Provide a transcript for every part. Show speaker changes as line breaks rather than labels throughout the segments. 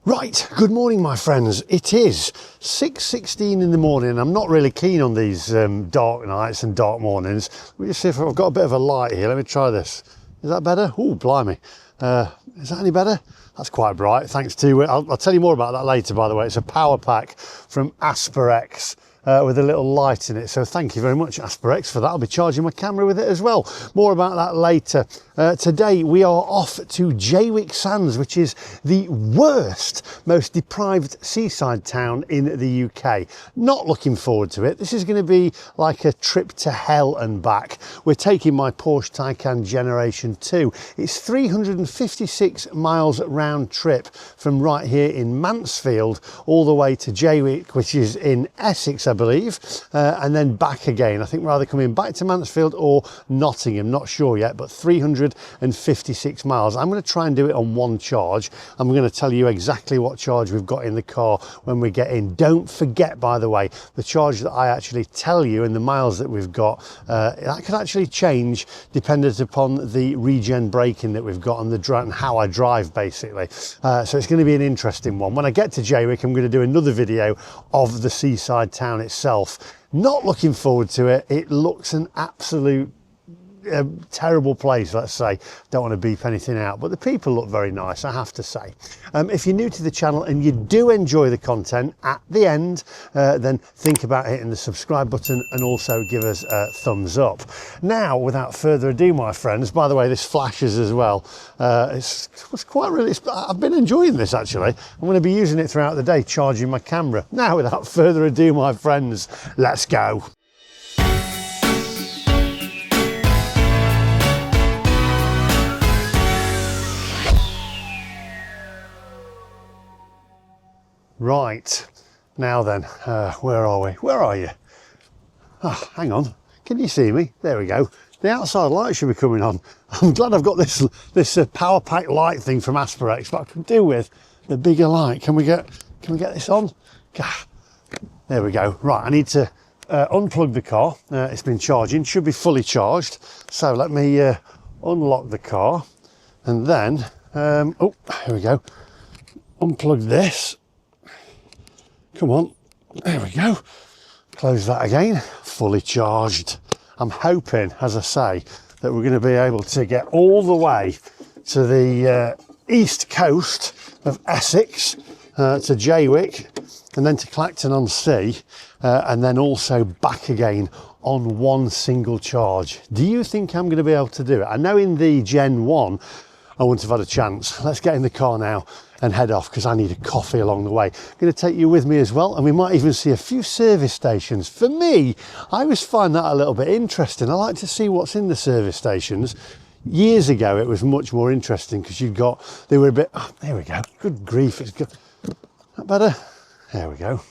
Right, good morning my friends. It is 6:16 in the morning. I'm not really keen on these dark nights and dark mornings. Let me just see if I've got a bit of a light here. Let me try this. Is that better? Oh, blimey. Is that any better? That's quite bright, thanks to, I'll tell you more about that later by the way. It's a power pack from ASPERX. With a little light in it, so thank you very much ASPERX for that. I'll be charging my camera with it as well. More about that later. Today we are off to Jaywick Sands, which is the worst, most deprived seaside town in the UK. Not looking forward to it. This is going to be like a trip to hell and back. We're taking my Porsche Taycan Generation 2. It's 356 miles round trip from right here in Mansfield all the way to Jaywick, which is in Essex, I believe, and then back again. I think we're either coming back to Mansfield or Nottingham, not sure yet, but 356 miles. I'm going to try and do it on one charge. I'm going to tell you exactly what charge we've got in the car when we get in. Don't forget, by the way, the charge that I actually tell you and the miles that we've got, that can actually change dependent upon the regen braking that we've got and how I drive, basically. So it's going to be an interesting one. When I get to Jaywick, I'm going to do another video of the seaside town itself. Not looking forward to it. It looks an absolute terrible place, let's say. Don't want to beep anything out, but the people look very nice, I have to say. If you're new to the channel and you do enjoy the content at the end, then think about hitting the subscribe button and also give us a thumbs up. Now, without further ado, my friends, by the way, this flashes as well. It's quite really, I've been enjoying this actually. I'm going to be using it throughout the day, charging my camera. Now, without further ado, my friends, let's go. Right, now then, where are we? Where are you? Oh, hang on, can you see me? There we go. The outside light should be coming on. I'm glad I've got this power pack light thing from ASPERX, but I can do with the bigger light. Can we get this on? There we go. Right, I need to unplug the car. It's been charging, should be fully charged. So let me unlock the car and then, oh, here we go. Unplug this. Come on, there we go. Close that again, fully charged. I'm hoping, as I say, that we're going to be able to get all the way to the east coast of Essex, to Jaywick, and then to Clacton on Sea, and then also back again on one single charge. Do you think I'm going to be able to do it? I know in the Gen 1, I wouldn't have had a chance. Let's get in the car now and head off because I need a coffee along the way. I'm going to take you with me as well, and we might even see a few service stations. For me, I always find that a little bit interesting. I like to see what's in the service stations. Years ago, it was much more interesting because they were a bit, oh, there we go. Good grief, it's good. That better? There we go.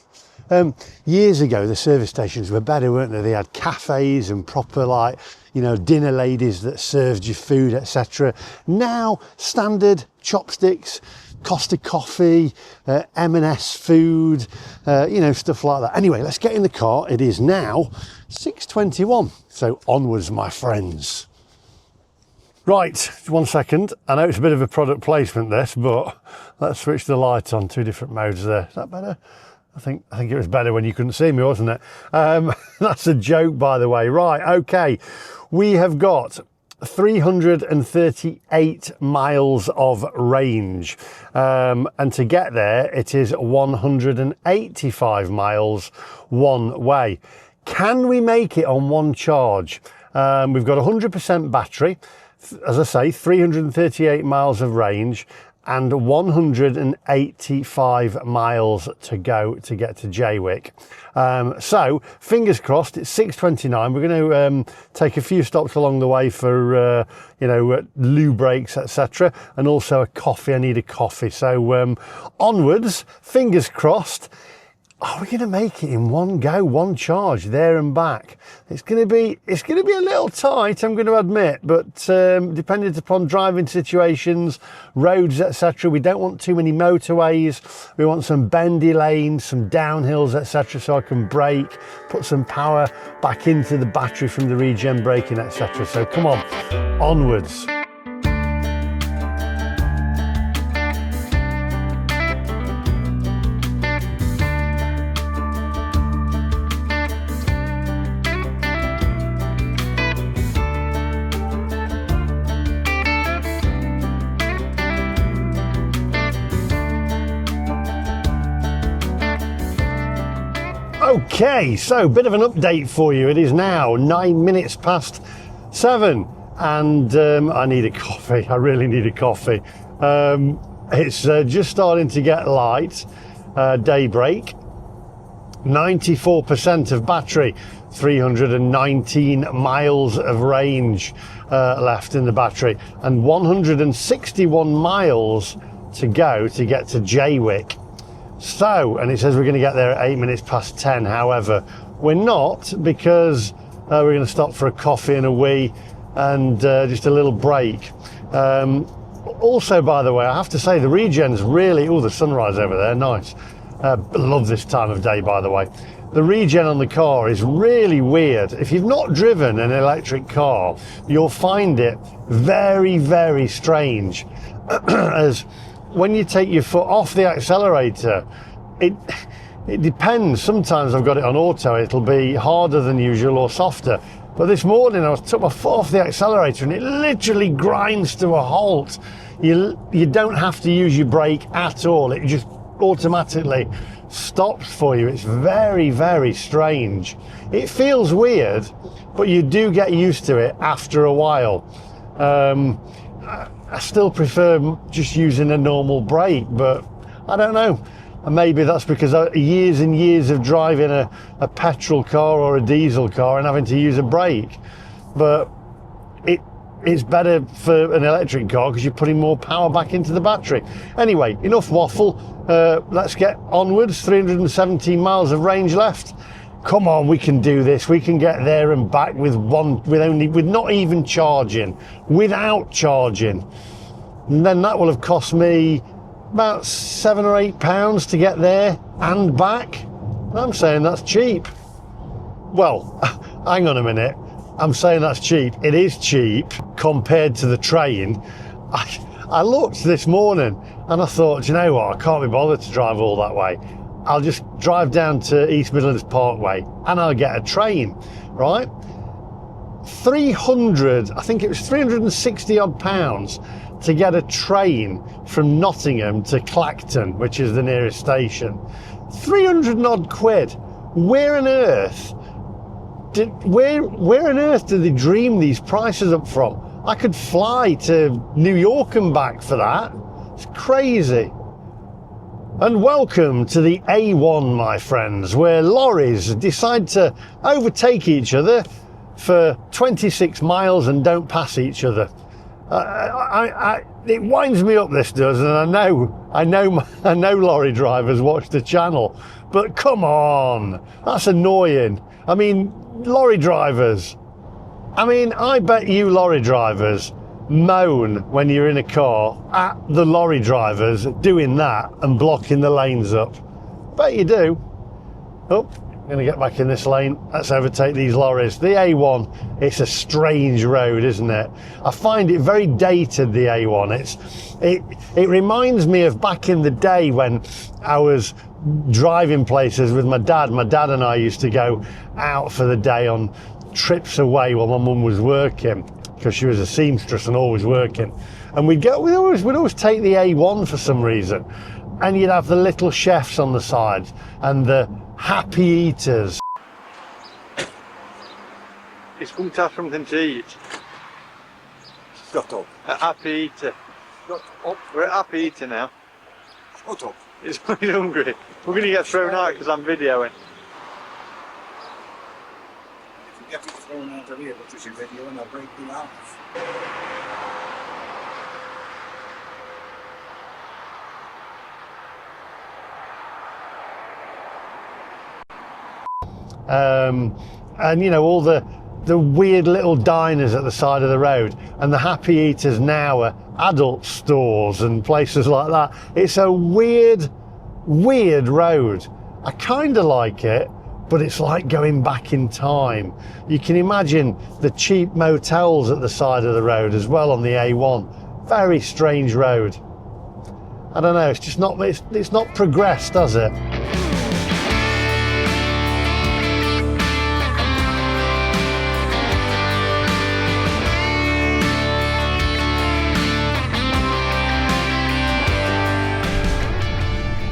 Years ago, the service stations were better, weren't they? They had cafes and proper, like, you know, dinner ladies that served you food, etc. Now, standard chopsticks, Costa coffee, M&S food, you know, stuff like that. Anyway, let's get in the car. It is now 6:21, so onwards, my friends. Right, 1 second. I know it's a bit of a product placement, this, but let's switch the light on. Two different modes there. Is that better? I think it was better when you couldn't see me, wasn't it? That's a joke, by the way. Right, okay. We have got 338 miles of range. And to get there, it is 185 miles one way. Can we make it on one charge? We've got 100% battery. As I say, 338 miles of range and 185 miles to go to get to Jaywick. So fingers crossed, it's 6:29. We're going to take a few stops along the way for you know, loo breaks, etc., and also a coffee. I need a coffee. So onwards, fingers crossed. Are we going to make it in one go, one charge, there and back? It's going to be a little tight, I'm going to admit, but depending upon driving situations, roads, etc., we don't want too many motorways. We want some bendy lanes, some downhills, etc., so I can brake, put some power back into the battery from the regen braking, etc. So come on, onwards. Okay, so bit of an update for you. It is now 9 minutes past 7 and I need a coffee. I really need a coffee. It's just starting to get light, daybreak. 94% of battery, 319 miles of range left in the battery, and 161 miles to go to get to Jaywick. So, and it says we're going to get there at 8 minutes past 10. However, we're not, because we're going to stop for a coffee and a wee and just a little break. Also, by the way, I have to say the regen's really, oh, the sunrise over there, nice. Love this time of day, by the way. The regen on the car is really weird. If you've not driven an electric car, you'll find it very, very strange. As when you take your foot off the accelerator, it depends. Sometimes I've got it on auto, it'll be harder than usual or softer. But this morning I took my foot off the accelerator and it literally grinds to a halt. You don't have to use your brake at all. It just automatically stops for you. It's very, very strange. It feels weird, but you do get used to it after a while. I still prefer just using a normal brake, but I don't know. And maybe that's because years and years of driving a petrol car or a diesel car and having to use a brake. But it's better for an electric car because you're putting more power back into the battery. Anyway, enough waffle. Let's get onwards. 317 miles of range left. Come on, we can do this. We can get there and back with not even charging, without charging. And then that will have cost me about £7 or £8 to get there and back. I'm saying that's cheap. Well, hang on a minute. I'm saying that's cheap. It is cheap compared to the train. I looked this morning and I thought, you know what, I can't be bothered to drive all that way. I'll just drive down to East Midlands Parkway and I'll get a train, right? 300, I think it was 360 odd pounds to get a train from Nottingham to Clacton, which is the nearest station. 300 odd quid. Where on earth did they dream these prices up from? I could fly to New York and back for that. It's crazy. And welcome to the A1, my friends, where lorries decide to overtake each other for 26 miles and don't pass each other. It winds me up, this does, and I know lorry drivers watch the channel, but come on, that's annoying. I mean, lorry drivers. I bet you lorry drivers moan when you're in a car at the lorry drivers doing that and blocking the lanes up. Bet you do. Oh, I'm going to get back in this lane. Let's overtake these lorries. The A1, it's a strange road, isn't it? I find it very dated, the A1. It reminds me of back in the day when I was driving places with my dad. My dad and I used to go out for the day on trips away while my mum was working, because she was a seamstress and always working. And we'd always take the A1 for some reason. And you'd have the little chefs on the side and the happy eaters. It's going to have something to eat.
Shut up.
A happy eater.
Shut up.
We're at happy eater now.
Shut up.
He's hungry. We're going to get thrown out because I'm videoing.
If you get me thrown out of here because you're videoing, I'll break you out.
And you know, all the weird little diners at the side of the road, and the happy eaters now are adult stores and places like that. It's a weird road. I kind of like it, but it's like going back in time. You can imagine the cheap motels at the side of the road as well on the A1. Very strange road. I don't know, it's just not, it's not progressed, does it?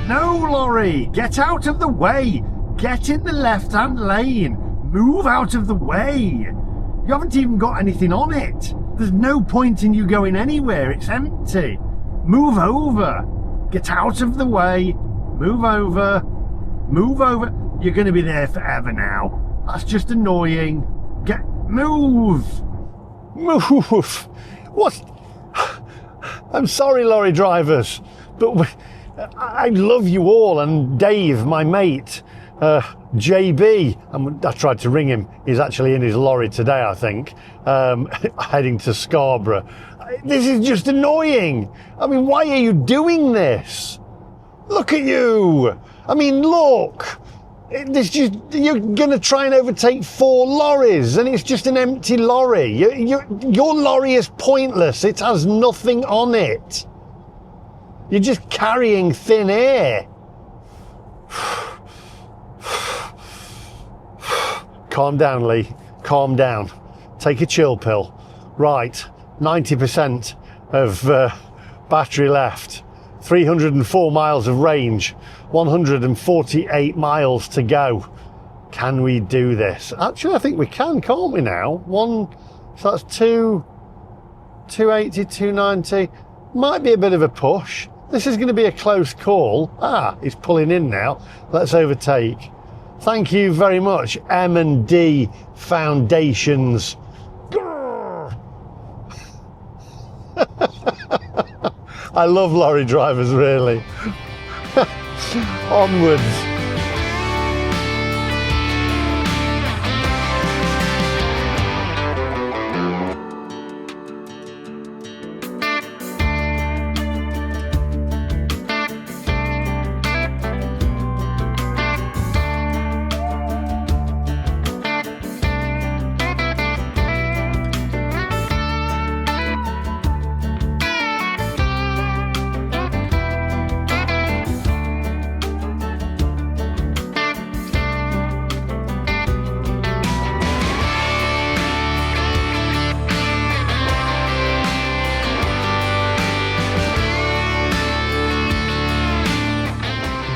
No, Lorry, get out of the way. Get in the left-hand lane. Move out of the way. You haven't even got anything on it. There's no point in you going anywhere. It's empty. Move over. Get out of the way. Move over. Move over. You're going to be there forever now. That's just annoying. Move. Move. What? I'm sorry, lorry drivers, but I love you all, and Dave, my mate, JB, I tried to ring him. He's actually in his lorry today, I think, heading to Scarborough. This is just annoying. I mean, why are you doing this? Look at you. I mean, look. You're going to try and overtake 4 lorries, and it's just an empty lorry. Your lorry is pointless. It has nothing on it. You're just carrying thin air. Calm down, Lee. Calm down. Take a chill pill. Right, 90% of battery left. 304 miles of range. 148 miles to go. Can we do this? Actually, I think we can, can't we now? So that's 280, 290. Might be a bit of a push. This is going to be a close call. He's pulling in now. Let's overtake. Thank you very much, M&D Foundations. I love lorry drivers, really. Onwards.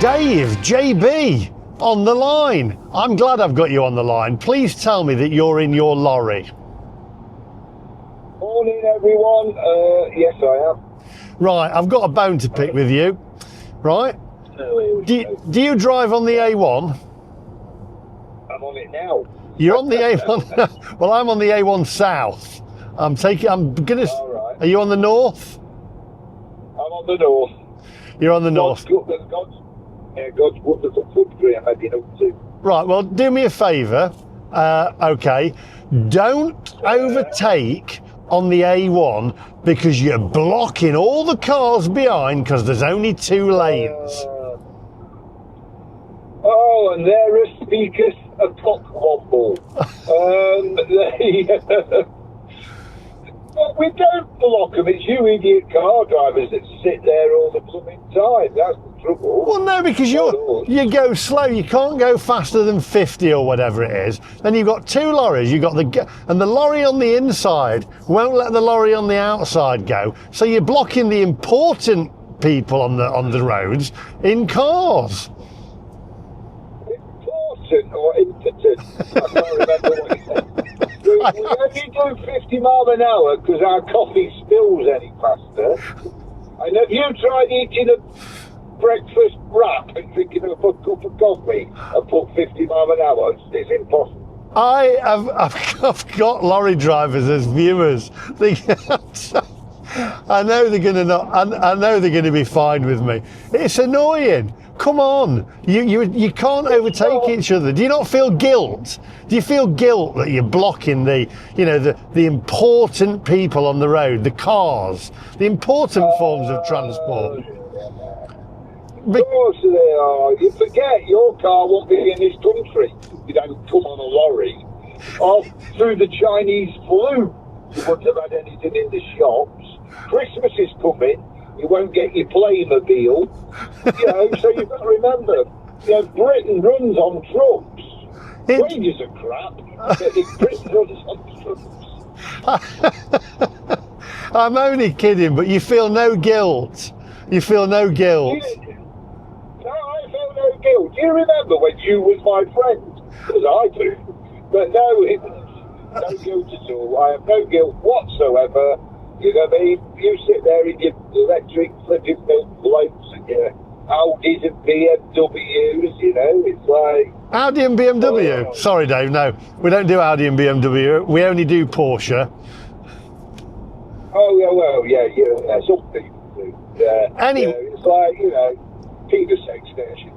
Dave, JB, on the line. I'm glad I've got you on the line. Please tell me that you're in your lorry.
Morning, everyone. Yes, I am.
Right, I've got a bone to pick with you. Right? Do you drive on the A1?
I'm on it now.
You're on the A1. Well, I'm on the A1 South. I'm gonna.
All right.
Are you on the north?
I'm on the north.
You're on the north.
God's wonderful country I'm heading up to.
Right, well, do me a favour. Okay. Don't overtake on the A1 because you're blocking all the cars behind because there's only 2 lanes.
And there are speakers a cock wobble. We don't block them. It's you idiot car drivers that sit there all the blooming time. That's the trouble.
Well, no, because you go slow. You can't go faster than 50 or whatever it is. Then you've got 2 lorries. And the lorry on the inside won't let the lorry on the outside go. So you're blocking the important people on the roads in cars.
Important or impotent? I can't remember what you said. We only do 50 miles an hour because our coffee spills any faster. And have you tried eating a breakfast wrap and drinking a cup of coffee and put 50 miles an hour? It's impossible.
I've got lorry drivers as viewers. I know they're going to be fine with me. It's annoying. Come on, you can't overtake each other. Do you not feel guilt? Do you feel guilt that you're blocking the important people on the road, the cars, the important forms of transport?
Of course they are. You forget your car won't be in this country if you don't come on a lorry or through the Chinese flu. You wouldn't have had anything in the shops. Christmas is coming. You won't get your Playmobil. So you've got to remember, Britain runs on trucks. Wages are crap. Britain runs on trucks.
I'm only kidding, but you feel no guilt. You feel no guilt.
No, I feel no guilt. Do you remember when you was my friend? Because I do. But no, no guilt at all. I have no guilt whatsoever. You know what I mean? You sit there in your electric flipping milk floats and your Audis and BMWs, you know, it's like...
Audi and BMW? Oh. Sorry, Dave, no. We don't do Audi and BMW. We only do Porsche.
Oh, yeah, well, yeah, some people do. It's like, you know, penis extension.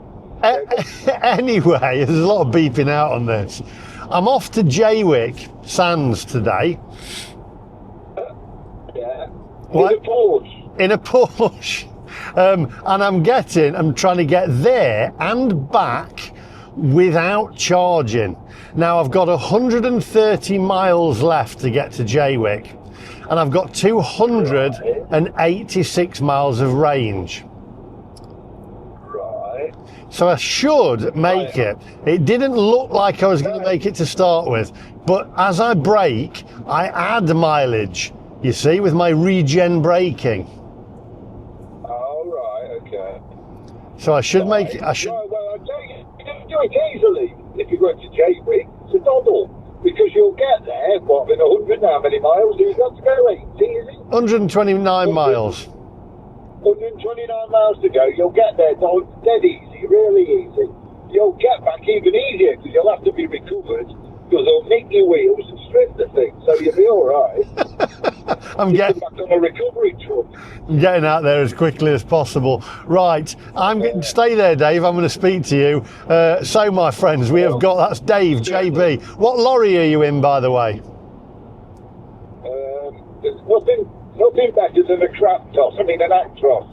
Anyway, there's a lot of beeping out on this. I'm off to Jaywick Sands today.
Yeah.
What?
In a Porsche.
In a Porsche. And I'm trying to get there and back without charging. Now I've got 130 miles left to get to Jaywick, and I've got 286 miles of range.
Right.
So I should make it. It didn't look like I was going to make it to start with, but as I brake, I add mileage, you see, with my regen braking. So I should make it.
Well, I tell you, you can do it easily if you go to Jaywick. It's a doddle because you'll get there. What, in 100? How many miles do you got to go? 80, is it?
129 miles.
129 miles to go. You'll get there dead easy, really easy. You'll get back even easier because you'll have to be recovered because they'll nick your wheels and strip the thing, so you'll be all right.
I'm getting
back on a recovery truck.
I'm getting out there as quickly as possible. Right, stay there, Dave. I'm going to speak to you. So, my friends, we have got, that's Dave, JB. What lorry are you in, by the way?
There's nothing better than a crap toss. I mean, an Actros.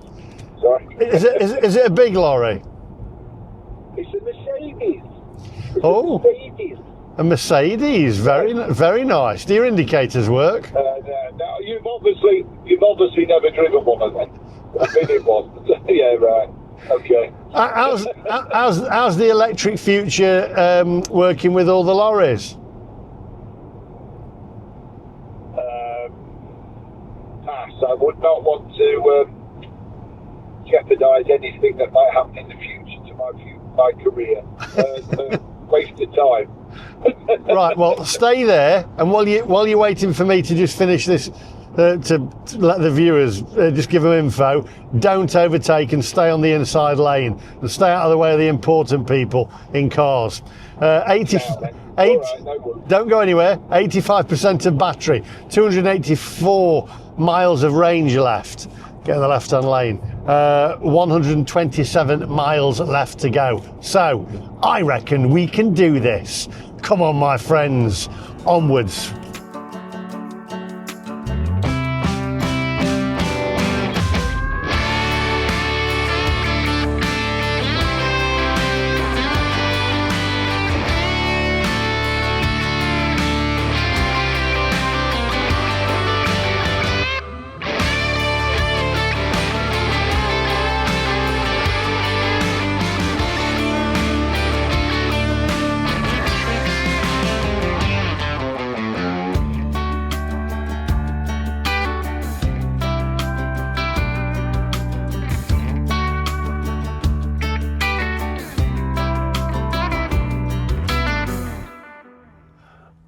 Sorry.
Is it a big lorry?
It's a Mercedes.
A Mercedes, very nice. Do your indicators work?
No, you've obviously never driven one of them. I mean it was. Yeah, right. Okay.
How's the electric future working with all the lorries?
Pass. I would not want to jeopardise anything that might happen in the future to my career. Waste of time.
Right, well, stay there, and while you're waiting for me to just finish this, to let the viewers just give them info, don't overtake and stay on the inside lane and stay out of the way of the important people in cars. 80, don't go anywhere. 85% of battery, 284 miles of range left. Get in the left-hand lane. 127 miles left to go. So I reckon we can do this. Come on, my friends, onwards.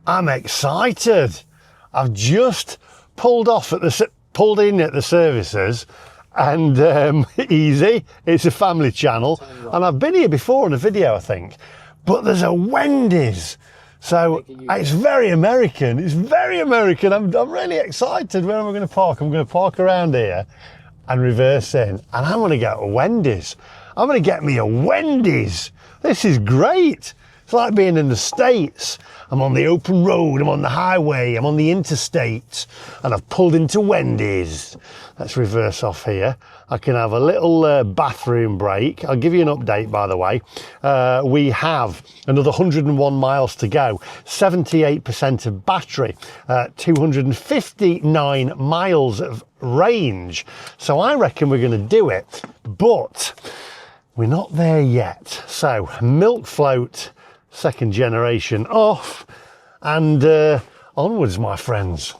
I'm excited. I've just pulled in at the services, and easy. It's a family channel, and I've been here before in a video, I think. But there's a Wendy's, so it's very American. It's very American. I'm really excited. Where am I going to park? I'm going to park around here and reverse in, and I'm going to get a Wendy's. I'm going to get me a Wendy's. This is great. It's like being in the States. I'm on the open road, I'm on the highway, I'm on the interstate, and I've pulled into Wendy's. Let's reverse off here. I can have a little bathroom break. I'll give you an update, by the way. We have another 101 miles to go, 78% of battery, 259 miles of range. So I reckon we're going to do it, but we're not there yet. So milk float, second generation off, and onwards, my friends.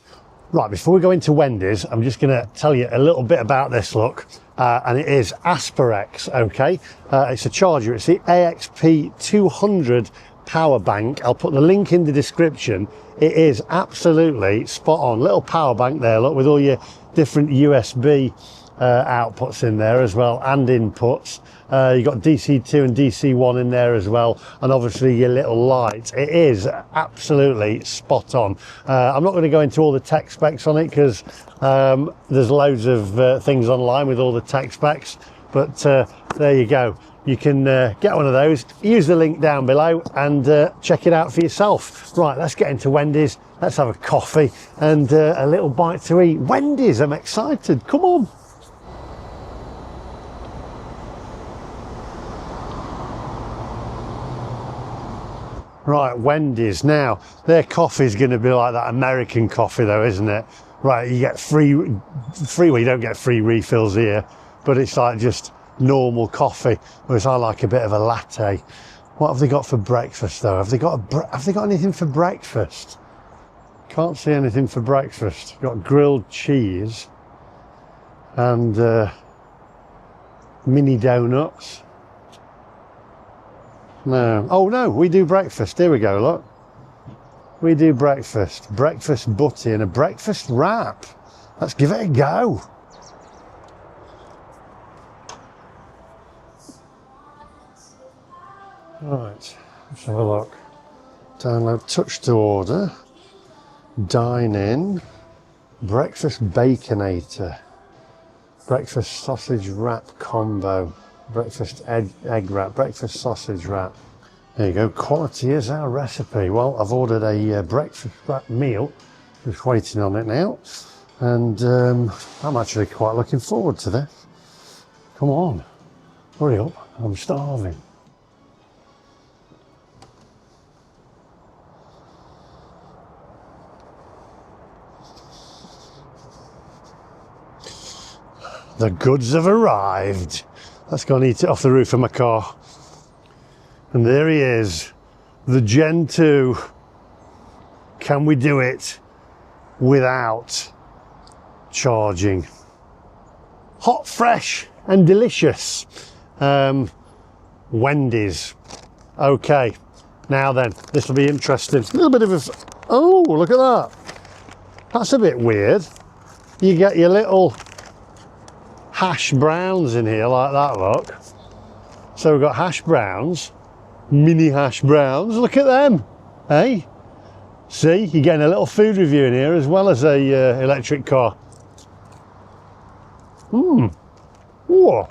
Right, before we go into Wendy's, I'm just going to tell you a little bit about this, look. And it is ASPERX, okay? It's a charger. It's the AXP 200 power bank. I'll put the link in the description. It is absolutely spot on. Little power bank there, look, with all your different USB outputs in there as well, and inputs. You've got DC2 and DC1 in there as well, and obviously your little light. It is absolutely spot on. I'm not going to go into all the tech specs on it because there's loads of things online with all the tech specs, but there you go. You can get one of those, use the link down below and check it out for yourself. Right, let's get into Wendy's. Let's have a coffee and a little bite to eat. Wendy's, I'm excited, come on. Right, Wendy's. Now, their coffee's going to be like that American coffee though, isn't it? Right, you get free, well, you don't get free refills here, but it's like just normal coffee, whereas I like a bit of a latte. What have they got for breakfast though? Have they got anything for breakfast? Can't see anything for breakfast. Got grilled cheese and mini donuts. No. Oh no, we do breakfast. Here we go, look. We do breakfast. Breakfast butty and a breakfast wrap. Let's give it a go. Right, let's have a look. Download touch to order. Dine in. Breakfast baconator. Breakfast sausage wrap combo. Breakfast egg wrap, breakfast sausage wrap. There you go, quality is our recipe. Well, I've ordered a breakfast wrap meal, just waiting on it now. And I'm actually quite looking forward to this. Come on, hurry up, I'm starving. The goods have arrived. Let's go and eat it off the roof of my car. And there he is, the Gen 2. Can we do it without charging? Hot, fresh and delicious. Wendy's. Okay, now then, this will be interesting. A little bit of a, oh, look at that. That's a bit weird. You get your little hash browns in here like that, look. So we've got hash browns, mini hash browns, look at them, hey? See, you're getting a little food review in here as well as a electric car. Whoa.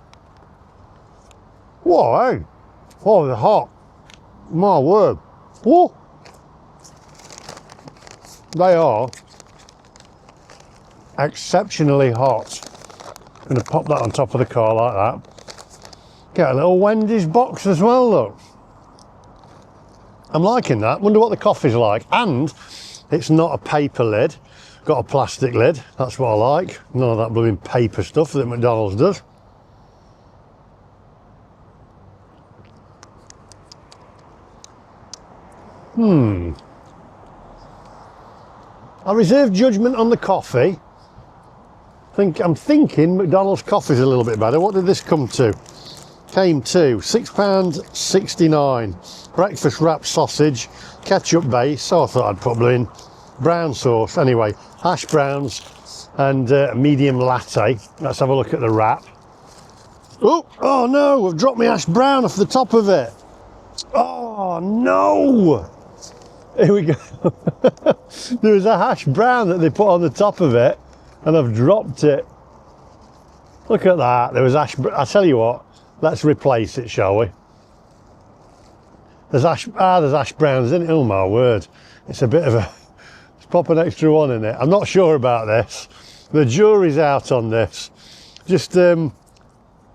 Whoa, hey? Oh, they're hot. My word. Whoa. They are exceptionally hot. I'm going to pop that on top of the car like that. Get a little Wendy's box as well, look. I'm liking that. Wonder what the coffee's like. And it's not a paper lid. Got a plastic lid. That's what I like. None of that blooming paper stuff that McDonald's does. I reserve judgment on the coffee. I'm thinking McDonald's coffee's a little bit better. What did this come to? Came to £6.69. Breakfast wrap sausage, ketchup base. So I thought I'd put in brown sauce. Anyway, hash browns and medium latte. Let's have a look at the wrap. Oh no, I've dropped my hash brown off the top of it. Oh no! Here we go. There was a hash brown that they put on the top of it, and I've dropped it. Look at that. There was ash. I tell you what. Let's replace it, shall we? There's ash browns in it. Oh my word! It's a bit of a. Let's pop an extra one in it. I'm not sure about this. The jury's out on this. Just have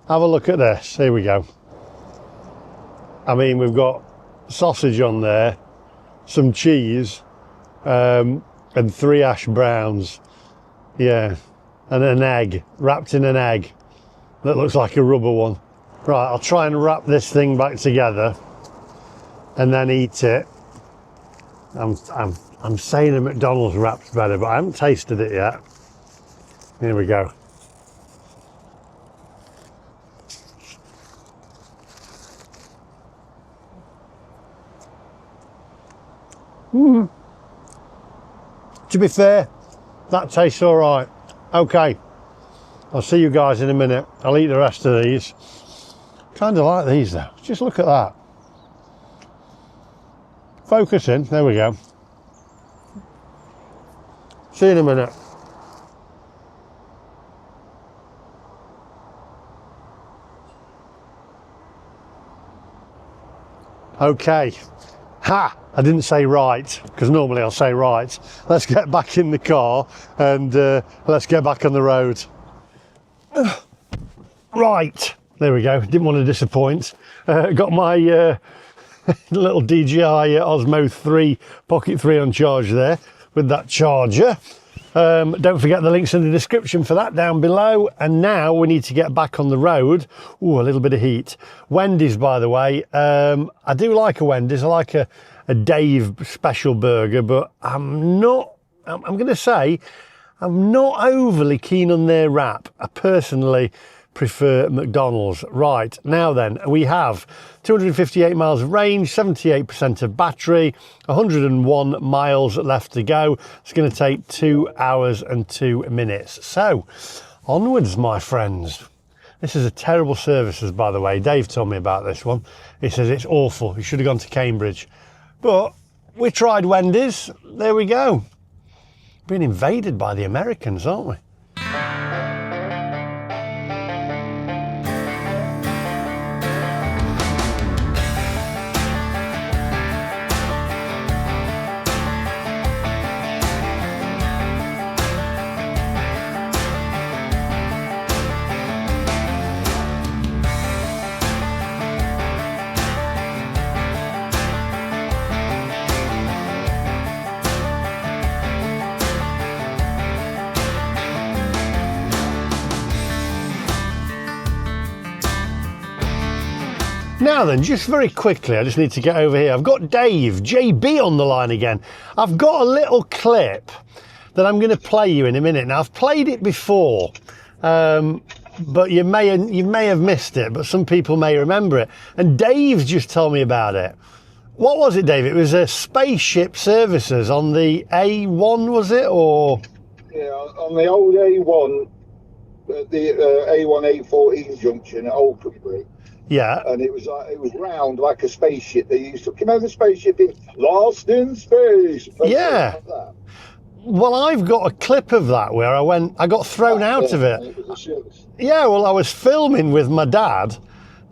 a look at this. Here we go. I mean, we've got sausage on there, some cheese, and 3 hash browns. Yeah, and an egg, wrapped in an egg that looks like a rubber one. Right, I'll try and wrap this thing back together and then eat it. I'm I'm saying a McDonald's wrap's better, but I haven't tasted it yet. Here we go. To be fair, that tastes all right. Okay, I'll see you guys in a minute. I'll eat the rest of these. Kind of like these though. Just look at that. Focus in. There we go. See you in a minute. Okay. Ha! I didn't say right, because normally I'll say right. Let's get back in the car and let's get back on the road. Right, there we go. Didn't want to disappoint. Got my little DJI Osmo 3 Pocket 3 on charge there with that charger. Don't forget the links in the description for that down below. And now we need to get back on the road. Ooh, a little bit of heat. Wendy's, by the way. I do like a Wendy's. I like a Dave special burger, but I'm going to say I'm not overly keen on their wrap. I personally prefer McDonald's. Right, now then, we have 258 miles of range, 78% of battery, 101 miles left to go. It's going to take 2 hours and 2 minutes. So, onwards, my friends. This is a terrible services, by the way. Dave told me about this one. He says it's awful. You should have gone to Cambridge. But we tried Wendy's. There we go. Being invaded by the Americans, aren't we? Now then, just very quickly, I just need to get over here. I've got Dave, JB on the line again. I've got a little clip that I'm going to play you in a minute. Now, I've played it before, but you may have missed it, but some people may remember it. And Dave's just told me about it. What was it, Dave? It was a spaceship services on the A1, was it? Or
yeah, on the old A1, the A1 A14 junction at Oldbury.
yeah.
And it was round like a spaceship. They used to come out of the spaceship in Lost in Space.
Yeah.
Like that.
Well, I've got a clip of that where I got thrown out of it.
It was a service.
Yeah, well, I was filming with my dad,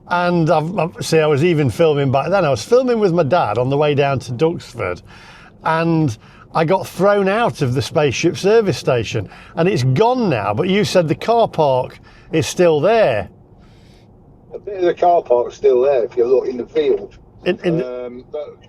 and I was even filming back then. I was filming with my dad on the way down to Duxford, and I got thrown out of the spaceship service station, and it's gone now. But you said the car park is still there.
A bit of the car park's still there if you look in the field. But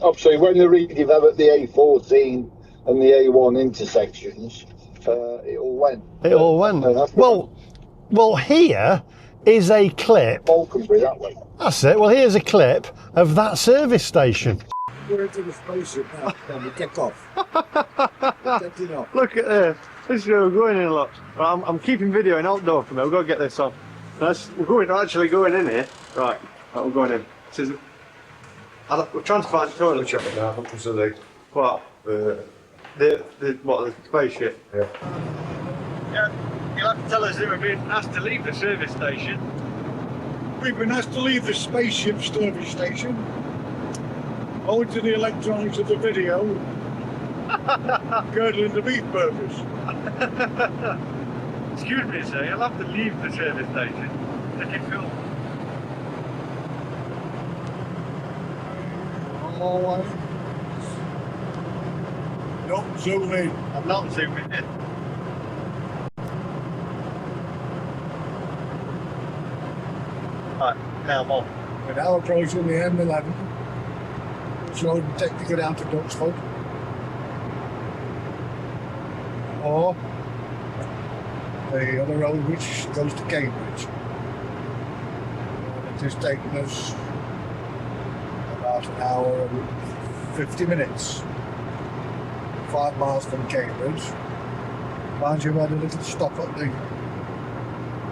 obviously, when they redeveloped the A14 and the A1 intersections, it all went.
It all went. Well, here is a clip.
Balkanbury that way.
That's it. Well, here's a clip of that service station.
We're into the spaceship now. Then we kick off. Taking off.
Look at this. This is where we're going in. Look, I'm keeping video in outdoor for me. We've got to get this on. We're actually going in here. Right, we're going in. We're trying to find the toilet shop now. What? The spaceship?
Yeah.
Yeah, you'll have to tell us that we're being asked to leave the service station.
We've been asked to leave the spaceship service station. Owing to the electronics of the video, girdling the beef burgers.
Excuse me, sir, you'll have to leave the service station to get film.
Oh, don't zoom in.
I'm not zooming in. Right, now I'm on.
We're now approaching the M11. So we take to go down to Duxford. Or the other road which goes to Cambridge. It has taken us about an hour and 50 minutes 5 miles from Cambridge. Mind you, we had a little stop at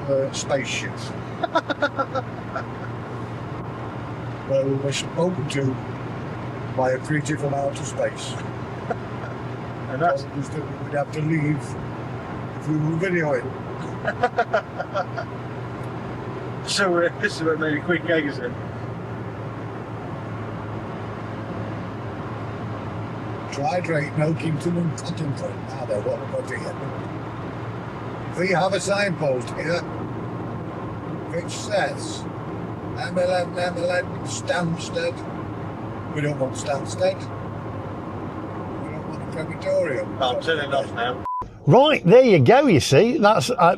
the spaceship. Where we were spoken to by a creature from outer space. And that's that we'd have to leave if we were videoing.
So this is what made a quick egg, is it?
Try Drake, Milkington and Cottington. Now they're what about here. We have a signpost here which says MLN Stansted. We don't want Stansted. We don't want a crematorium.
I'm turning off now.
Right, there you go. You see, that's I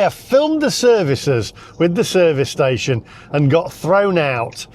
have filmed the services with the service station and got thrown out.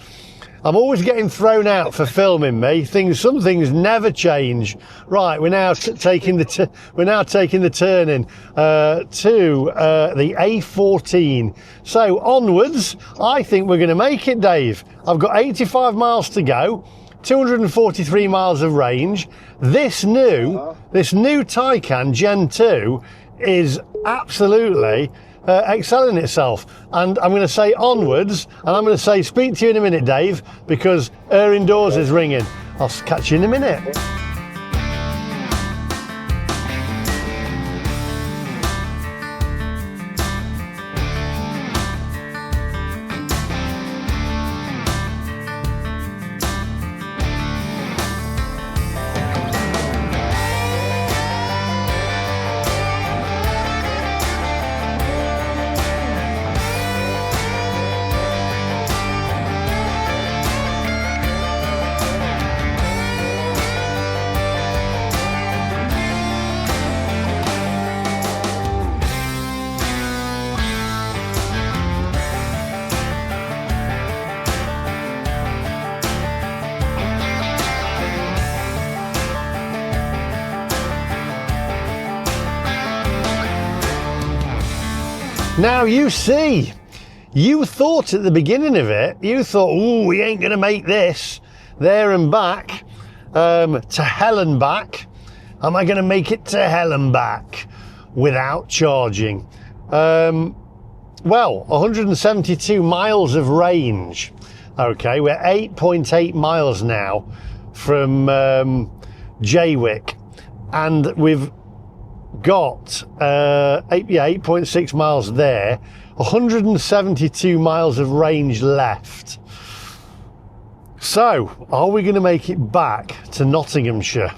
I'm always getting thrown out for filming me. Some things never change. Right, we're now taking the turn in to the A14. So onwards, I think we're going to make it, Dave. I've got 85 miles to go. 243 miles of range. This new Taycan Gen 2 is absolutely excelling itself. And I'm going to say onwards, and I'm going to say speak to you in a minute, Dave, because her indoors is ringing. I'll catch you in a minute. Now you see, you thought at the beginning of it, you thought, oh, we ain't going to make this there and back, to hell and back. Am I going to make it to hell and back without charging? Well, 172 miles of range. Okay, we're 8.8 miles now from Jaywick, and we've got 8.6 miles there, 172 miles of range left. So are we going to make it back to Nottinghamshire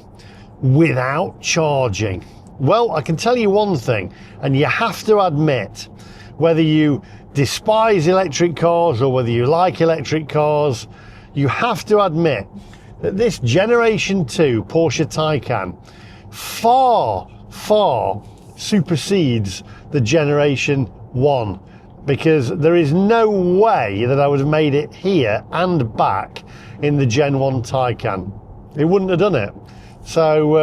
without charging? Well, I can tell you one thing, and you have to admit, whether you despise electric cars or whether you like electric cars, you have to admit that this Generation 2 Porsche Taycan far supersedes the Generation 1, because there is no way that I would have made it here and back in the Gen 1 Taycan. It wouldn't have done it. So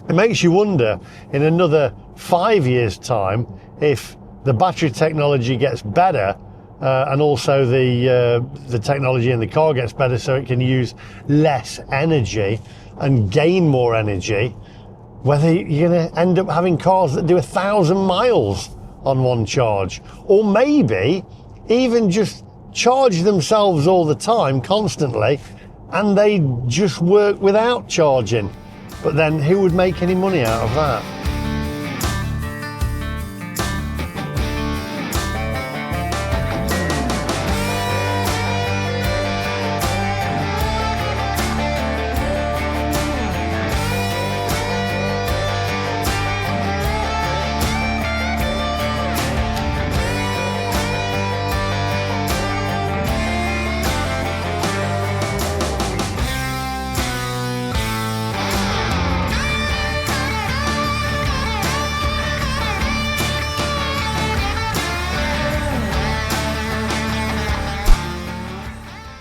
it makes you wonder in another 5 years' time if the battery technology gets better and also the technology in the car gets better, so it can use less energy and gain more energy, whether you're going to end up having cars that do 1,000 miles on one charge, or maybe even just charge themselves all the time constantly and they just work without charging. But then who would make any money out of that?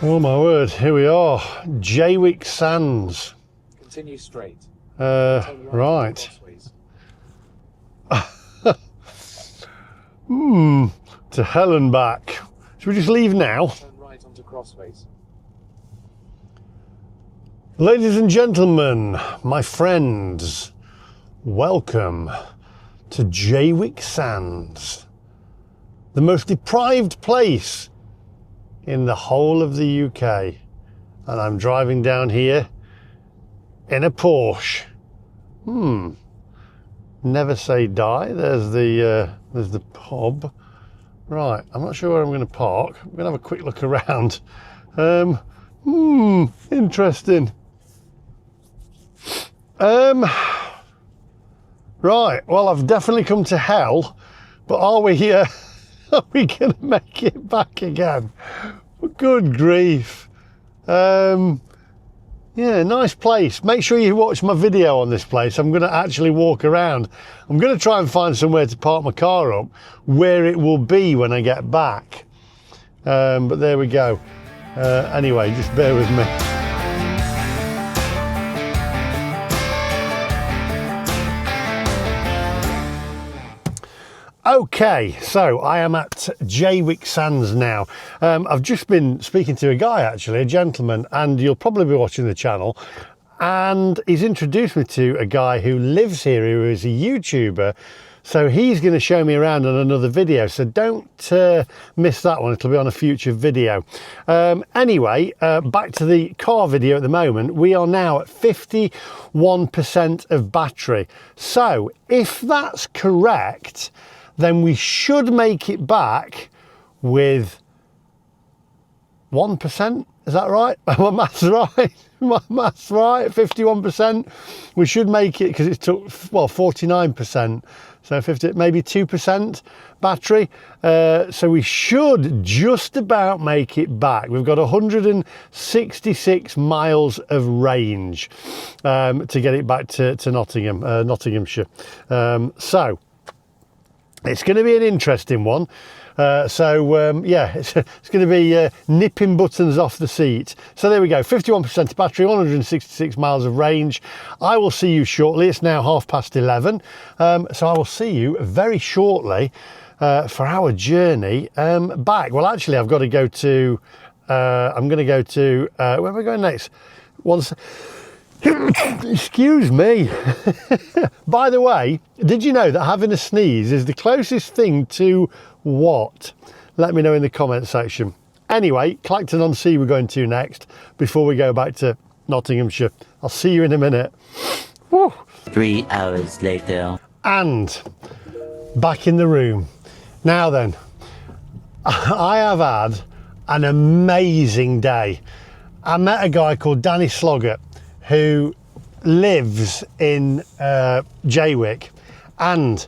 Oh my word, here we are, Jaywick Sands.
Continue straight.
Right. To hell and back. Should we just leave now?
Turn right onto Crossways.
Ladies and gentlemen, my friends, welcome to Jaywick Sands, the most deprived place in the whole of the UK. And I'm driving down here in a Porsche. Never say die. There's the pub. Right, I'm not sure where I'm going to park. I'm going to have a quick look around. Interesting. Right, well, I've definitely come to hell, but are we here? Are we going to make it back again? Good grief. Yeah, nice place. Make sure you watch my video on this place. I'm going to actually walk around. I'm going to try and find somewhere to park my car up where it will be when I get back. But there we go. Anyway, just bear with me. Okay, so I am at Jaywick Sands now. I've just been speaking to a guy, actually, a gentleman, and you'll probably be watching the channel, and he's introduced me to a guy who lives here, who is a YouTuber, so he's going to show me around on another video, so don't miss that one. It'll be on a future video. Anyway, back to the car video at the moment. We are now at 51% of battery, so if that's correct, then we should make it back with 1%. Is that right? My maths right? My maths right? 51%. We should make it, because it took, well, 49%. So 50, maybe 2% battery. So we should just about make it back. We've got 166 miles of range to get it back to Nottinghamshire. So it's going to be an interesting one. Yeah, it's going to be nipping buttons off the seat. So there we go, 51% of battery, 166 miles of range. I will see you shortly. It's now 11:30. So I will see you very shortly for our journey back. Well, actually, I've got to go to, I'm going to go to, where am I going next? Excuse me. By the way, did you know that having a sneeze is the closest thing to what? Let me know in the comment section. Anyway, Clacton on Sea we're going to next before we go back to Nottinghamshire. I'll see you in a minute. Woo.
3 hours later.
And back in the room. Now then, I have had an amazing day. I met a guy called Danny Sloggett, who lives in Jaywick, and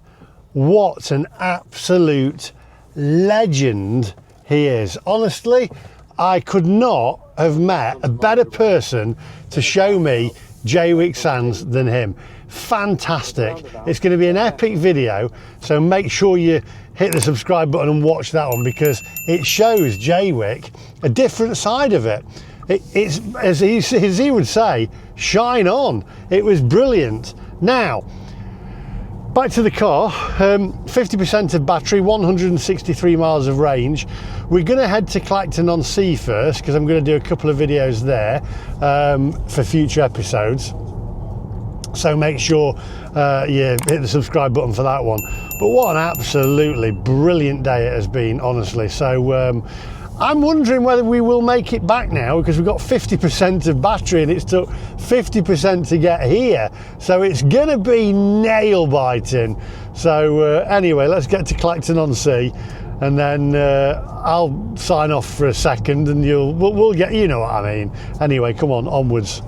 what an absolute legend he is. Honestly, I could not have met a better person to show me Jaywick Sands than him. Fantastic. It's going to be an epic video, so make sure you hit the subscribe button and watch that one, because it shows Jaywick a different side of it. It's, as he would say, shine on. It was brilliant. Now, back to the car, 50% of battery, 163 miles of range. We're going to head to Clacton on Sea first, because I'm going to do a couple of videos there for future episodes. So make sure you hit the subscribe button for that one. But what an absolutely brilliant day it has been, honestly. So I'm wondering whether we will make it back now, because we've got 50% of battery and it's took 50% to get here. So it's going to be nail biting. So anyway, let's get to Clacton on Sea, and then I'll sign off for a second, and we'll get, you know what I mean. Anyway, come on, onwards.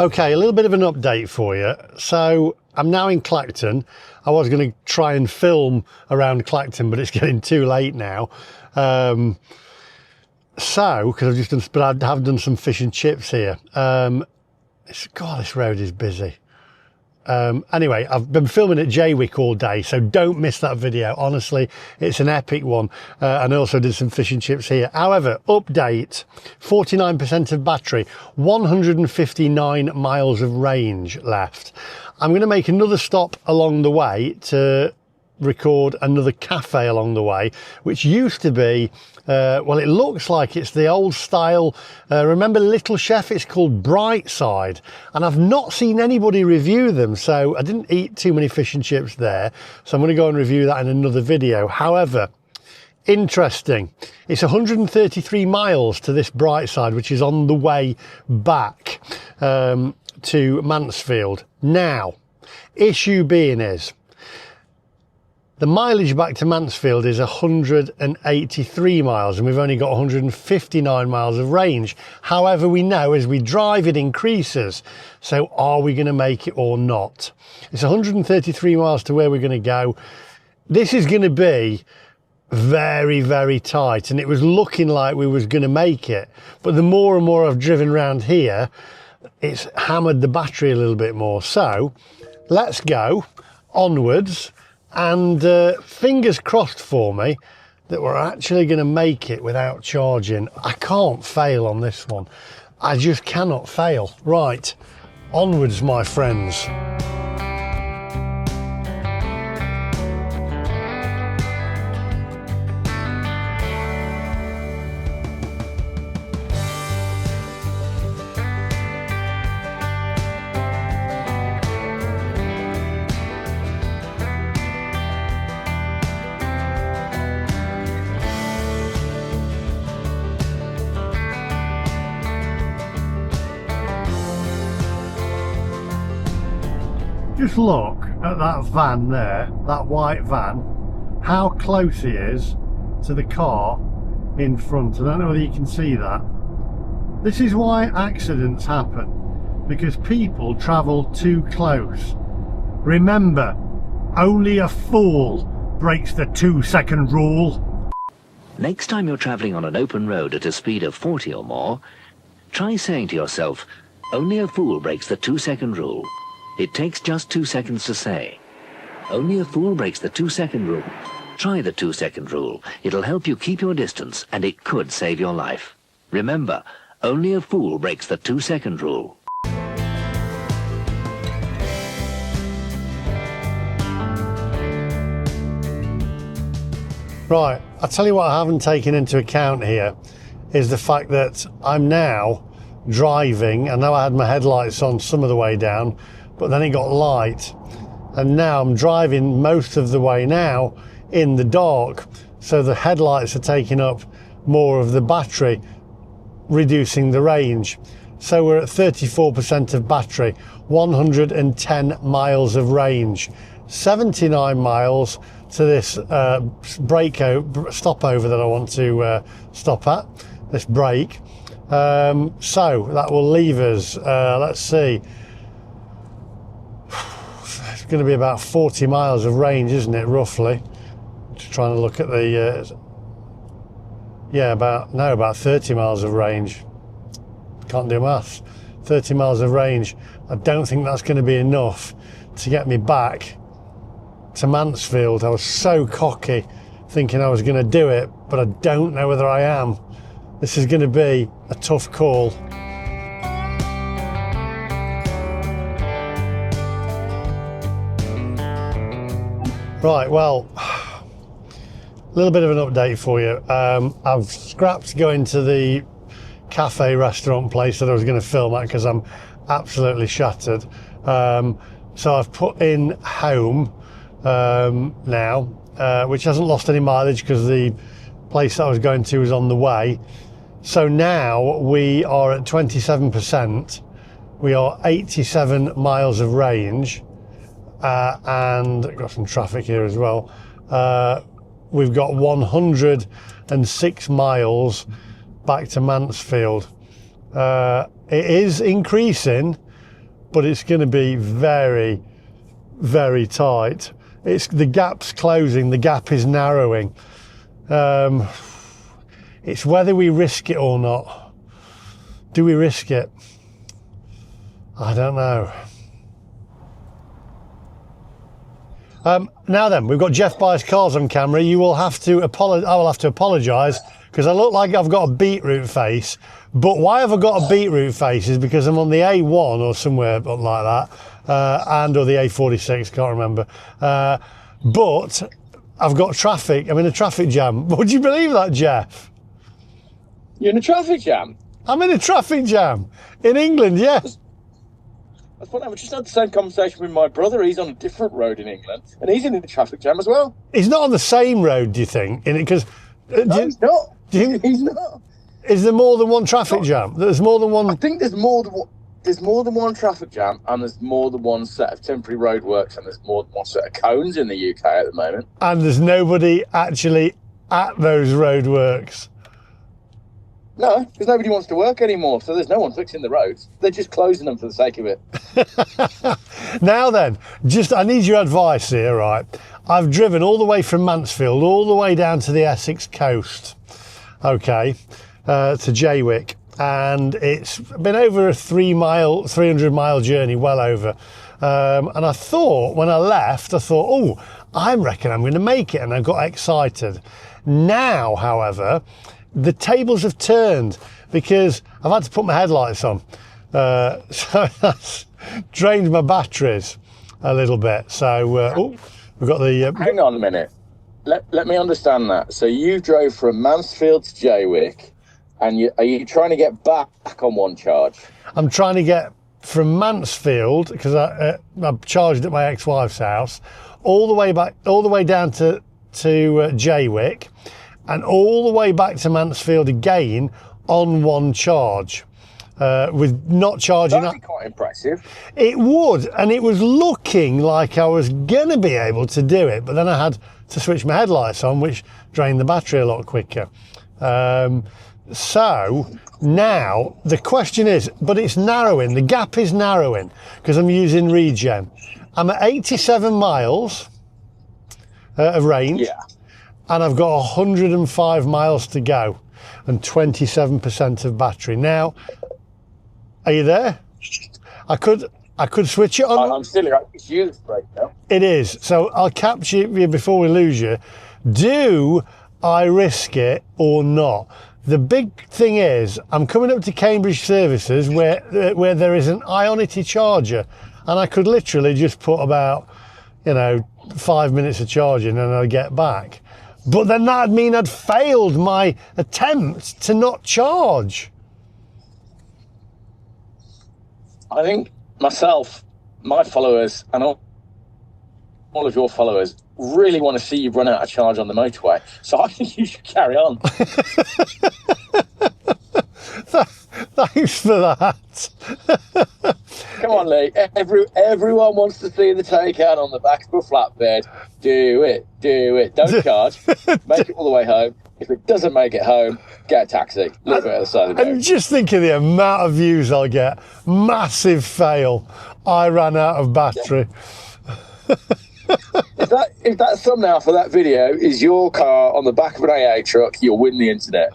Okay, a little bit of an update for you. So I'm now in Clacton. I was going to try and film around Clacton, but it's getting too late now. Because I've just done, but I have done some fish and chips here. God, this road is busy. Anyway, I've been filming at Jaywick all day, so don't miss that video. Honestly, it's an epic one. And I also did some fish and chips here. However, update, 49% of battery, 159 miles of range left. I'm going to make another stop along the way to record another cafe along the way, which used to be, well, it looks like it's the old style. Remember Little Chef? It's called Brightside, and I've not seen anybody review them, so I didn't eat too many fish and chips there, so I'm going to go and review that in another video. However, interesting, it's 133 miles to this Brightside, which is on the way back to Mansfield. Now, issue being is, the mileage back to Mansfield is 183 miles and we've only got 159 miles of range. However, we know as we drive it increases. So are we going to make it or not? It's 133 miles to where we're going to go. This is going to be very, very tight, and it was looking like we was going to make it. But the more and more I've driven around here, it's hammered the battery a little bit more. So let's go onwards. And fingers crossed for me that we're actually going to make it without charging. I can't fail on this one. I just cannot fail. Right, onwards, my friends. Just look at that van there, that white van, how close he is to the car in front. I don't know whether you can see that. This is why accidents happen, because people travel too close. Remember, only a fool breaks the 2-second rule.
Next time you're travelling on an open road at a speed of 40 or more, try saying to yourself, only a fool breaks the 2-second rule. It takes just 2 seconds to say. Only a fool breaks the 2-second rule. Try the 2-second rule. It'll help you keep your distance, and it could save your life. Remember, only a fool breaks the 2-second rule.
Right, I'll tell you what I haven't taken into account here is the fact that I'm now driving. I know I had my headlights on some of the way down, but then it got light, and now I'm driving most of the way now in the dark, so the headlights are taking up more of the battery, reducing the range. So we're at 34% of battery, 110 miles of range, 79 miles to this stopover that I want to stop at, this break. So that will leave us, let's see, it's going to be about 40 miles of range, isn't it, roughly? Just trying to look at the, yeah, about 30 miles of range. Can't do maths. 30 miles of range. I don't think that's going to be enough to get me back to Mansfield. I was so cocky thinking I was going to do it, but I don't know whether I am. This is going to be a tough call. Right, well, a little bit of an update for you. I've scrapped going to the cafe restaurant place that I was going to film at because I'm absolutely shattered. So I've put in home now, which hasn't lost any mileage because the place that I was going to was on the way. So now we are at 27%. We are 87 miles of range, and got some traffic here as well. We've got 106 miles back to Mansfield. It is increasing, but it's going to be very, very tight. The gap's closing, the gap is narrowing. It's whether we risk it or not. Do we risk it? I don't know. Now then, we've got Jeff Buys Cars on camera. You will have to apologise. I will have to apologise because I look like I've got a beetroot face. But why have I got a beetroot face is because I'm on the A1 or somewhere like that, and or the A46, can't remember. But I've got traffic. I'm in a traffic jam. Would you believe that, Jeff?
You're in a traffic jam?
I'm in a traffic jam in England, yes.
That's funny. I just had the same conversation with my brother. He's on a different road in England, and he's in a traffic jam as well.
He's not on the same road, do you think? In it, because
no, he's not. He's not.
Is there more than one traffic jam? There's more than one.
I think there's more than one. There's more than one traffic jam, and there's more than one set of temporary roadworks, and there's more than one set of cones in the UK at the moment.
And there's nobody actually at those roadworks.
No, because nobody wants to work anymore, so there's no one fixing the roads. They're just closing them for the sake of it.
Now then, I need your advice here, right? I've driven all the way from Mansfield, all the way down to the Essex coast, okay, to Jaywick. And it's been over a 300-mile journey, well over. And I thought, when I left, oh, I reckon I'm going to make it. And I got excited. Now, however, the tables have turned because I've had to put my headlights on. So that's drained my batteries a little bit. So, we've got the...
Hang on a minute. Let me understand that. So you drove from Mansfield to Jaywick, and are you trying to get back on one charge?
I'm trying to get from Mansfield, because I charged at my ex-wife's house, all the way back, all the way down to Jaywick, and all the way back to Mansfield again on one charge, with not charging.
That'd be quite impressive.
It would, and it was looking like I was going to be able to do it, but then I had to switch my headlights on, which drained the battery a lot quicker. So now the question is, but it's narrowing, the gap is narrowing because I'm using regen. I'm at 87 miles of range,
yeah,
and I've got 105 miles to go and 27% of battery. Now, are you there? I could switch it on.
I'm still here. It's you that's break now.
It is. So I'll capture you before we lose you. Do I risk it or not? The big thing is, I'm coming up to Cambridge Services where there is an Ionity charger, and I could literally just put about, 5 minutes of charging and I'll get back. But then that'd mean I'd failed my attempt to not charge.
I think myself, my followers, and all of your followers really want to see you run out of charge on the motorway. So I think you should carry on.
Thanks for that.
Come on, Lee. Everyone wants to see the Taycan on the back of a flatbed. Do it. Don't charge. Make it all the way home. If it doesn't make it home, get a taxi. Leave it at the side of the road.
And just think of the amount of views I'll get. Massive fail. I ran out of battery.
If that thumbnail for that video is your car on the back of an AA truck, you'll win the internet.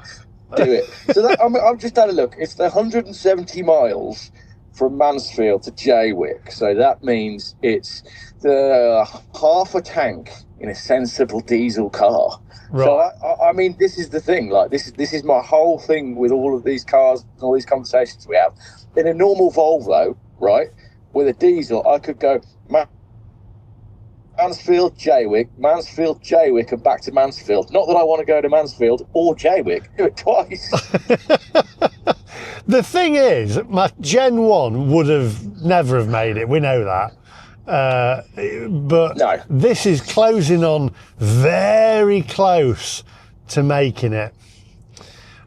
Do it. So I've just had a look. It's the 170 miles from Mansfield to Jaywick. So that means it's the half a tank in a sensible diesel car. Right. So I mean, this is the thing. Like this is my whole thing with all of these cars and all these conversations we have. In a normal Volvo, right, with a diesel, I could go Mansfield, Jaywick, and back to Mansfield. Not that I want to go to Mansfield or Jaywick. Do it twice.
The thing is, my Gen 1 would have never have made it. We know that. But
no.
This is closing on very close to making it.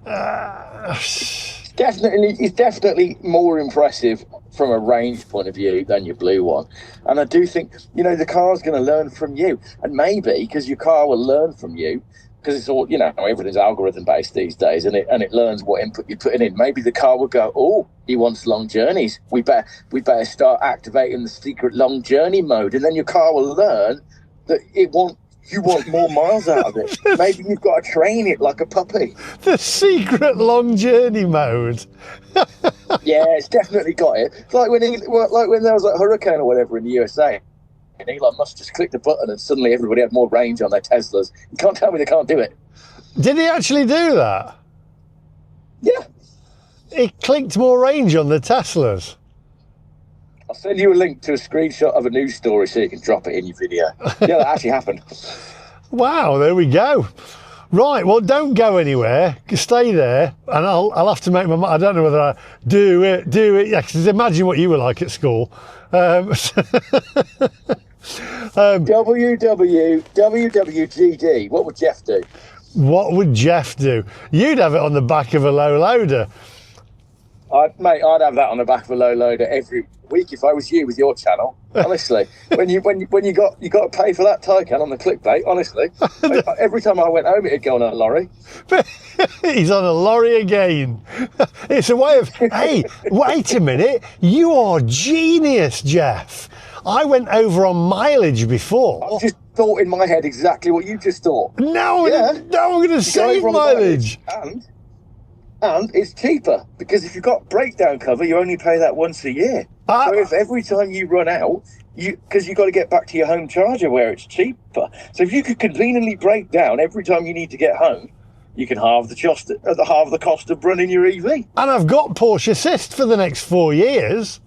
It's definitely more impressive from a range point of view than your blue one. And I do think, the car's going to learn from you. And maybe, because your car will learn from you, because it's all, everything's algorithm based these days, and it learns what input you're putting in. Maybe the car will go, oh, he wants long journeys. We better start activating the secret long journey mode. And then your car will learn that you want more miles out of it. Maybe you've got to train it like a puppy.
The secret long journey mode.
Yeah, it's definitely got it. It's like when there was a hurricane or whatever in the USA, and Elon Musk just clicked the button and suddenly everybody had more range on their Teslas. You can't tell me they can't do it.
Did he actually do that?
Yeah.
He clicked more range on the Teslas.
I'll send you a link to a screenshot of a news story so you can drop it in your video. Yeah, that actually happened.
Wow, there we go. Right, well, don't go anywhere. Stay there, and I'll have to make my mind. I don't know whether I do it. Yeah, because imagine what you were like at school. WWGD. What would Jeff do? What would Jeff do? You'd have it on the back of a low loader.
I'd have that on the back of a low loader every week if I was you with your channel. Honestly, when you got to pay for that Taycan on the clickbait. Honestly, every time I went home, it'd go on a lorry.
He's on a lorry again. It's a way of, hey, wait a minute, you are genius, Jeff. I went over on mileage before.
I just thought in my head exactly what you just thought.
Now I'm going to save mileage.
And it's cheaper because if you've got breakdown cover, you only pay that once a year. So if every time you run out, because you've got to get back to your home charger where it's cheaper. So if you could conveniently break down every time you need to get home, you can halve the cost of running your EV.
And I've got Porsche Assist for the next 4 years.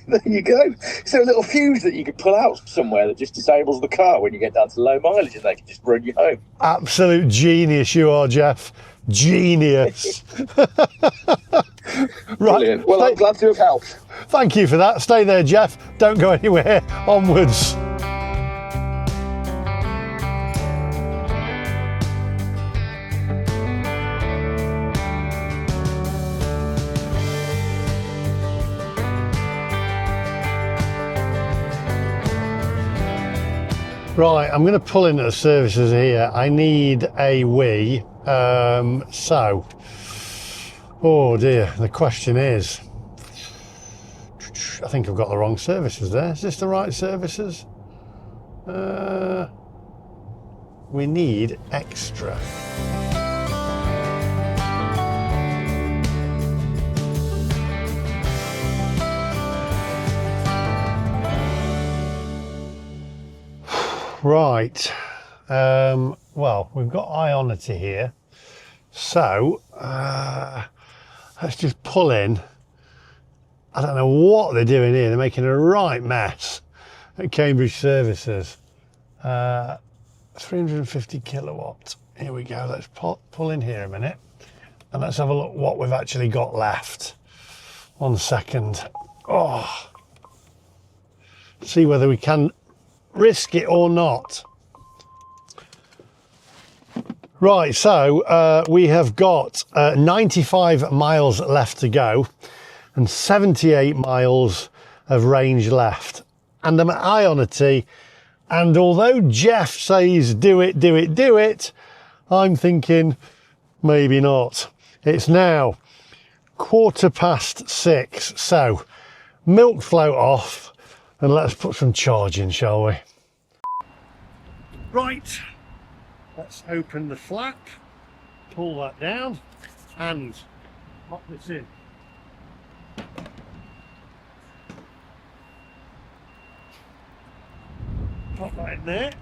There you go. So a little fuse that you could pull out somewhere that just disables the car when you get down to low mileage and they can just run you home.
Absolute genius you are, Jeff. Genius. Right.
Brilliant. Well, I'm glad to have helped.
Thank you for that. Stay there, Jeff. Don't go anywhere. Onwards. Right, I'm going to pull into the services here. I need a wee. Oh dear, the question is, I think I've got the wrong services there. Is this the right services? We need extra. Right, well, we've got Ionity here, so let's just pull in. I don't know what they're doing here. They're making a right mess at Cambridge Services. 350 kilowatt. Here we go. Let's pull in here a minute and let's have a look what we've actually got left. 1 second. Oh, see whether we can risk it or not. Right, so we have got 95 miles left to go and 78 miles of range left. And I'm at Ionity, and although Jeff says do it, I'm thinking maybe not. It's now 6:15, so milk float off and let's put some charge in, shall we? Right, let's open the flap, pull that down and pop this in. Pop that in there.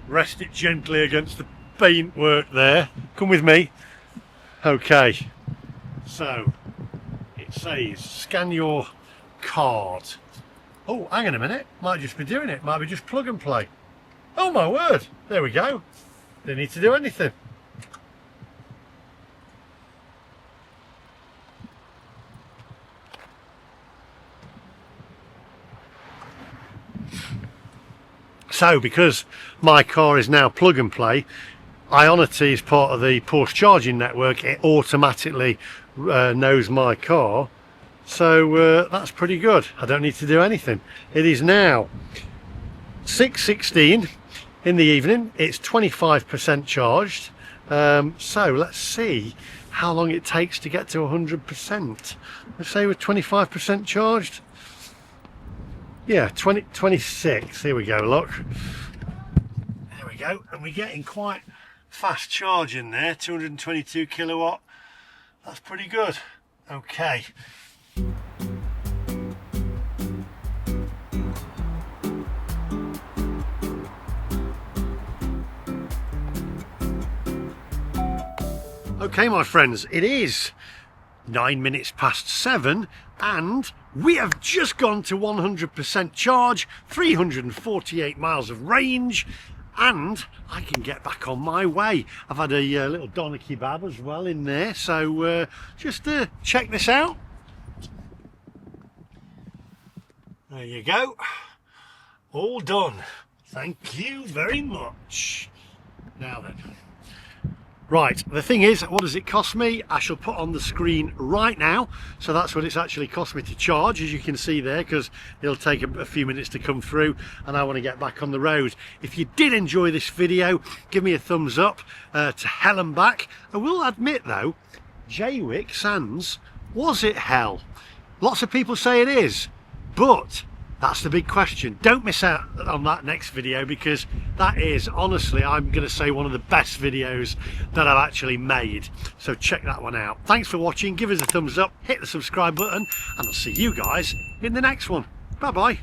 Rest it gently against the paintwork there. Come with me. Okay, so it says scan your card. Oh, hang on a minute, might just be doing it, might be just plug and play. Oh my word, there we go. Didn't need to do anything. So because my car is now plug and play, Ionity is part of the Porsche charging network, it automatically knows my car. So that's pretty good. I don't need to do anything. It is now 6:16 in the evening. It's 25% charged. So let's see how long it takes to get to 100%. Let's say we're 25% charged. Yeah, 26. Here we go, look. There we go. And we're getting quite fast charge in there, 222 kilowatt. That's pretty good. Okay. Okay, my friends, it is 9 minutes past 7 and we have just gone to 100% charge, 348 miles of range, and I can get back on my way. I've had a little doner kebab as well in there, so just check this out. There you go, all done. Thank you very much. Now then, right, the thing is, what does it cost me? I shall put on the screen right now. So that's what it's actually cost me to charge, as you can see there, because it'll take a few minutes to come through and I want to get back on the road. If you did enjoy this video, give me a thumbs up to hell and back. I will admit though, Jaywick Sands, was it hell? Lots of people say it is, but that's the big question. Don't miss out on that next video, because that is, honestly, I'm going to say one of the best videos that I've actually made. So check that one out. Thanks for watching. Give us a thumbs up, hit the subscribe button, and I'll see you guys in the next one. Bye bye.